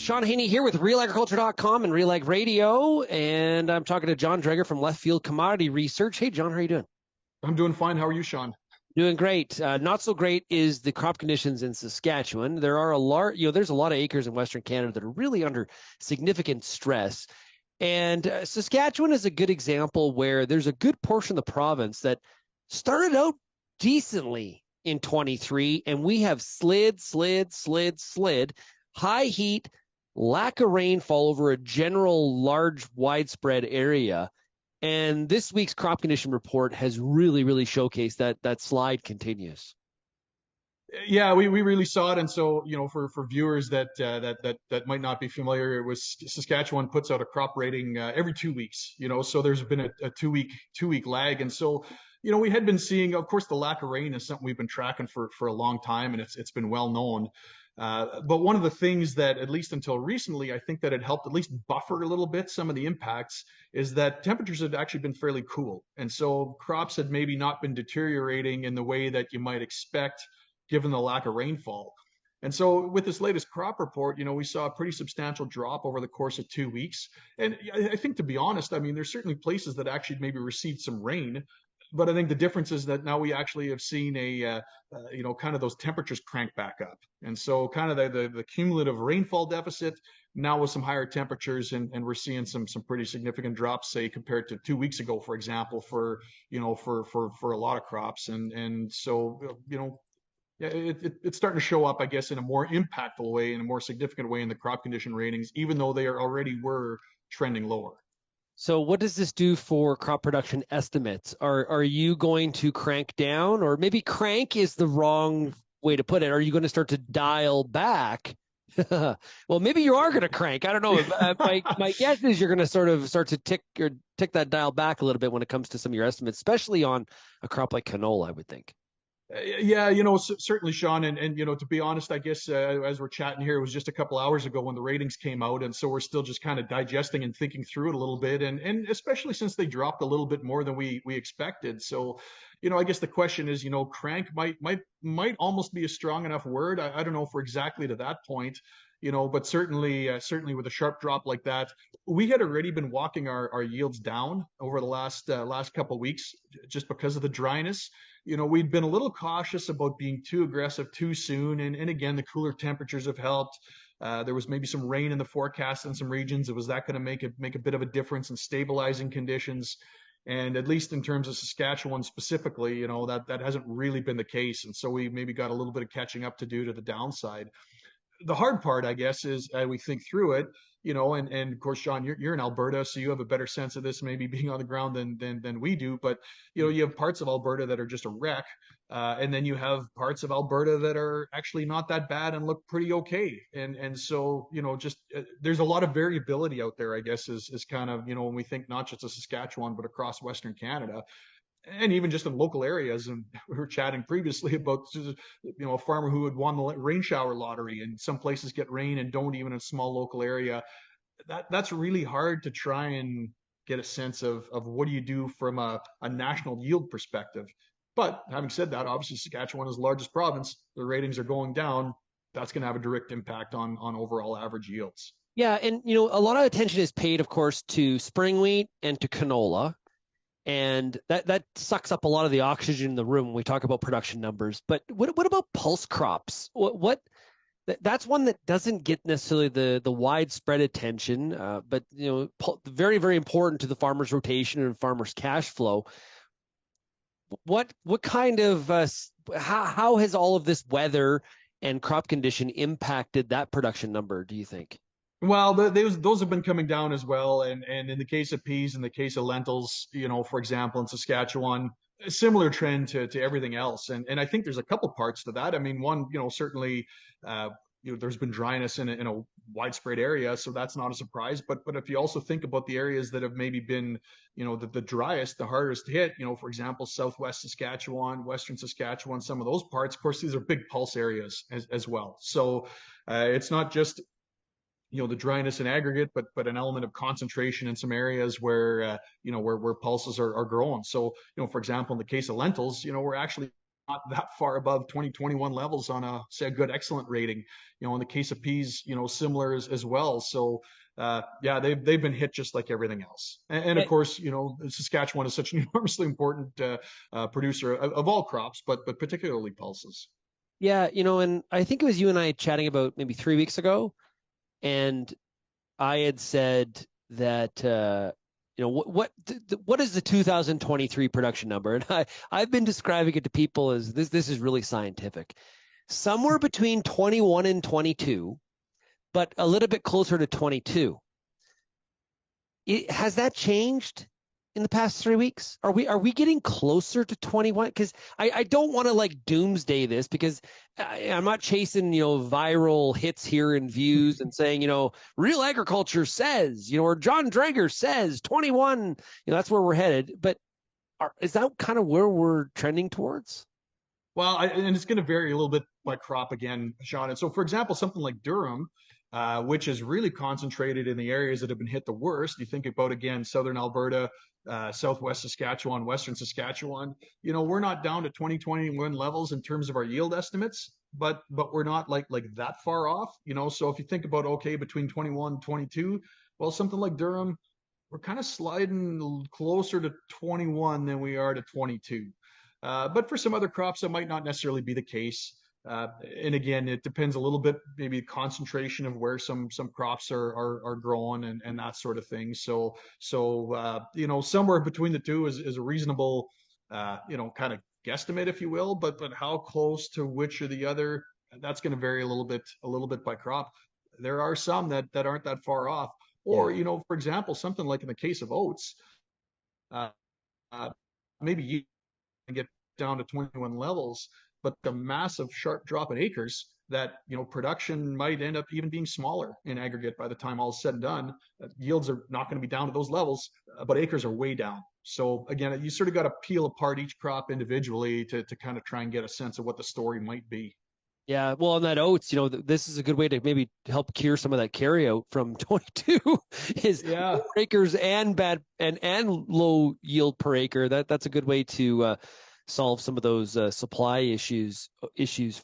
Shaun Haney here with RealAgriculture.com and RealAg Radio, and I'm talking to John Driedger from LeftField Commodity Research. Hey, John, how are you doing? I'm doing fine. How are you, Shaun? Doing great. Not so great is the crop conditions in Saskatchewan. There are there's a lot of acres in Western Canada that are really under significant stress. And Saskatchewan is a good example where there's a good portion of the province that started out decently in 23, and we have slid, high heat, lack of rainfall over a general large, widespread area. And this week's crop condition report has really showcased that slide continues. Yeah, we really saw it. And so, for viewers that might not be familiar, it was Saskatchewan puts out a crop rating every 2 weeks, so there's been a two week lag. And so, we had been seeing, of course, the lack of rain is something we've been tracking for a long time, and it's been well known. But one of the things that, at least until recently, I think that it helped at least buffer a little bit some of the impacts is that temperatures had actually been fairly cool. And so crops had maybe not been deteriorating in the way that you might expect given the lack of rainfall. And so with this latest crop report, we saw a pretty substantial drop over the course of 2 weeks. And I think, to be honest, I mean, there's certainly places that actually maybe received some rain. But I think the difference is that now we actually have seen kind of those temperatures crank back up. And so kind of the cumulative rainfall deficit now with some higher temperatures, and we're seeing some pretty significant drops, say, compared to 2 weeks ago, for example, for a lot of crops. And so, yeah, it's starting to show up, I guess, in a more impactful way, in a more significant way in the crop condition ratings, even though they already were trending lower. So what does this do for crop production estimates? Are you going to crank down, or maybe crank is the wrong way to put it? Are you going to start to dial back? Well, maybe you are going to crank. I don't know. My guess is you're going to start to tick that dial back a little bit when it comes to some of your estimates, especially on a crop like canola, I would think. Yeah, certainly, Shaun. And to be honest, I guess as we're chatting here, it was just a couple hours ago when the ratings came out. And so we're still just kind of digesting and thinking through it a little bit. And especially since they dropped a little bit more than we expected. So, I guess the question is, crank might almost be a strong enough word. I don't know if we're exactly to that point. But certainly with a sharp drop like that, we had already been walking our yields down over the last couple of weeks just because of the dryness. We'd been a little cautious about being too aggressive too soon. And again, the cooler temperatures have helped. There was maybe some rain in the forecast in some regions. Was that going to make a bit of a difference in stabilizing conditions? And at least in terms of Saskatchewan specifically, that hasn't really been the case. And so we maybe got a little bit of catching up to do to the downside. The hard part, I guess, is we think through it, and of course, Shaun, you're in Alberta, so you have a better sense of this, maybe being on the ground than we do. But you have parts of Alberta that are just a wreck, and then you have parts of Alberta that are actually not that bad and look pretty okay. And so just there's a lot of variability out there, I guess, is kind of when we think not just of Saskatchewan but across Western Canada. And even just in local areas, and we were chatting previously about a farmer who had won the rain shower lottery, and some places get rain and don't, even in a small local area. That's really hard to try and get a sense of what do you do from a national yield perspective. But having said that, obviously Saskatchewan is the largest province. The ratings are going down. That's going to have a direct impact on overall average yields. Yeah, and a lot of attention is paid, of course, to spring wheat and to canola. And that sucks up a lot of the oxygen in the room when we talk about production numbers. But what about pulse crops? That's one that doesn't get necessarily the widespread attention, but very, very important to the farmer's rotation and farmer's cash flow. What kind of how has all of this weather and crop condition impacted that production number, do you think? Well, those have been coming down as well, and in the case of peas, in the case of lentils, for example, in Saskatchewan, a similar trend to everything else, and I think there's a couple parts to that. I mean, one, certainly, there's been dryness in a widespread area, so that's not a surprise. But if you also think about the areas that have maybe been, the driest, the hardest hit, for example, Southwest Saskatchewan, Western Saskatchewan, some of those parts, of course, these are big pulse areas as well. So it's not just the dryness in aggregate, but an element of concentration in some areas where where pulses are growing. So for example, in the case of lentils, we're actually that far above 2021 levels on say a good excellent rating. In the case of peas, similar as well. So yeah, they've been hit just like everything else. And of course, Saskatchewan is such an enormously important producer of all crops, but particularly pulses. Yeah, and I think it was you and I chatting about maybe 3 weeks ago, and I had said that what is the 2023 production number? And I've been describing it to people as this is really scientific. Somewhere between 21 and 22, but a little bit closer to 22. Has that changed in the past 3 weeks? Are we getting closer to 21? Because I don't want to like doomsday this, because I'm not chasing viral hits here and views and saying RealAgriculture says or John Driedger says 21. That's where we're headed. But is that kind of where we're trending towards? Well, and it's going to vary a little bit by crop again, Shaun. And so, for example, something like durum, which is really concentrated in the areas that have been hit the worst. You think about, again, southern Alberta, southwest Saskatchewan, western Saskatchewan. We're not down to 2021 levels in terms of our yield estimates, but we're not like that far off. So if you think about, okay, between 21 and 22, well, something like durum, we're kind of sliding closer to 21 than we are to 22. But for some other crops, that might not necessarily be the case. And again, it depends a little bit, maybe concentration of where some crops are growing and that sort of thing. So somewhere between the two is a reasonable, kind of guesstimate, if you will. But how close to which or the other, that's going to vary a little bit by crop. There are some that aren't that far off. Or, for example, something like in the case of oats, maybe you can get down to 21 levels, but the massive sharp drop in acres that production might end up even being smaller in aggregate by the time all is said and done. Yields are not going to be down to those levels, but acres are way down. So again, you sort of got to peel apart each crop individually to kind of try and get a sense of what the story might be. Yeah, well, on that oats, this is a good way to maybe help cure some of that carryout from 22 is low acres and bad and low yield per acre. That's a good way to solve some of those supply issues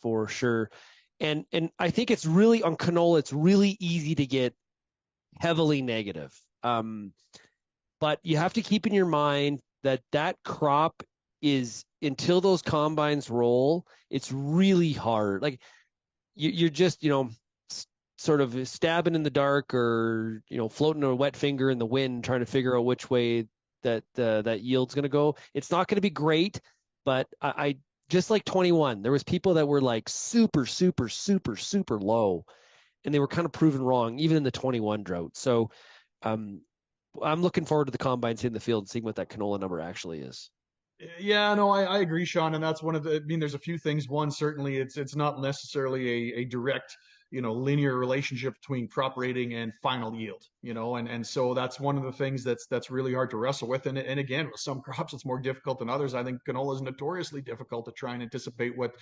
for sure. And I think it's really on canola, it's really easy to get heavily negative. But you have to keep in your mind that crop is, until those combines roll, it's really hard. Like you're just, sort of stabbing in the dark or, floating a wet finger in the wind, trying to figure out which way that yield's going to go. It's not going to be great, but I just like 21, there was people that were like super, super, super, super low, and they were kind of proven wrong, even in the 21 drought. So I'm looking forward to the combines in the field and seeing what that canola number actually is. Yeah, no, I agree, Shaun, and that's one of the. There's a few things. One, certainly, it's not necessarily a direct, linear relationship between crop rating and final yield, and so that's one of the things that's really hard to wrestle with. And again, with some crops, it's more difficult than others. I think canola is notoriously difficult to try and anticipate what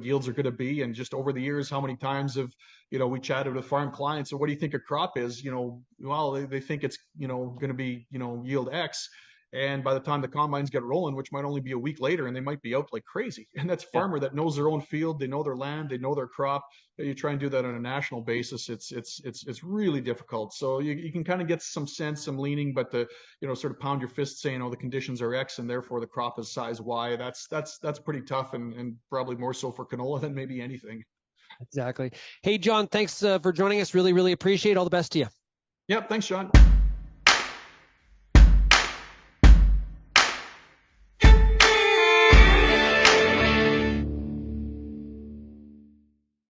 yields are going to be. And just over the years, how many times have we chatted with farm clients? So what do you think a crop is? Well, they think it's going to be yield X. And by the time the combines get rolling, which might only be a week later, and they might be out like crazy. And that's a farmer that knows their own field, they know their land, they know their crop. You try and do that on a national basis, it's really difficult. So you can kind of get some sense, some leaning, but the sort of pound your fist saying, oh, the conditions are X and therefore the crop is size Y. That's pretty tough, and probably more so for canola than maybe anything. Exactly. Hey, John, thanks for joining us. Really, really appreciate it. All the best to you. Yep. Thanks, Shaun.